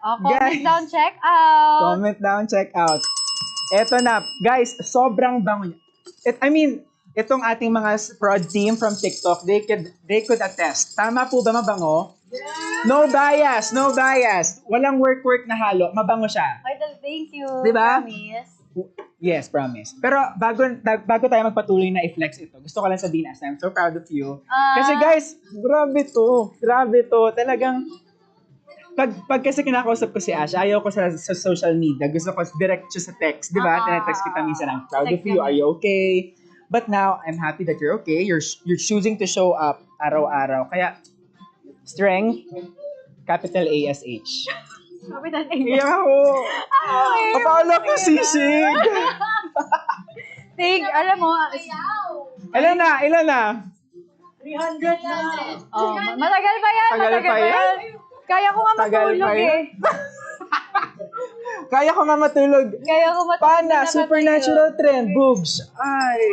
Comment Guys. down, check out. Comment down, check out. Eto na, guys, sobrang bango niya. Itong ating mga prod team from TikTok, they could attest. Tama po ba mabango? Yeah. No bias, no bias. Walang work na halo, mabango siya. Idol, thank you. Diba? Promise. Yes, promise. Pero bago tayo magpatuloy na i-flex ito, gusto ko lang sabihin, Asa, I'm so proud of you. Kasi guys, grabe to. Talagang, pag kasi kinakausap ko si Ash, ayaw ko sa social media. Gusto ko direct siya sa text. Di ba? Tinetext kita minsan, I'm proud of you. Are you okay? But now, I'm happy that you're okay. You're choosing to show up araw-araw. Kaya, strength, capital A-S-H. Capital A. Iyak ako. Papaala ko sisig. Alam mo, Ilan na? 300 na. Oh, matagal pa yan. Tagal pa yan? Kaya ko nga Tagal matulog pa yan? eh. Kaya ko nga matulog. Kaya ko matulog. Pana, supernatural trend, boobs. Ay.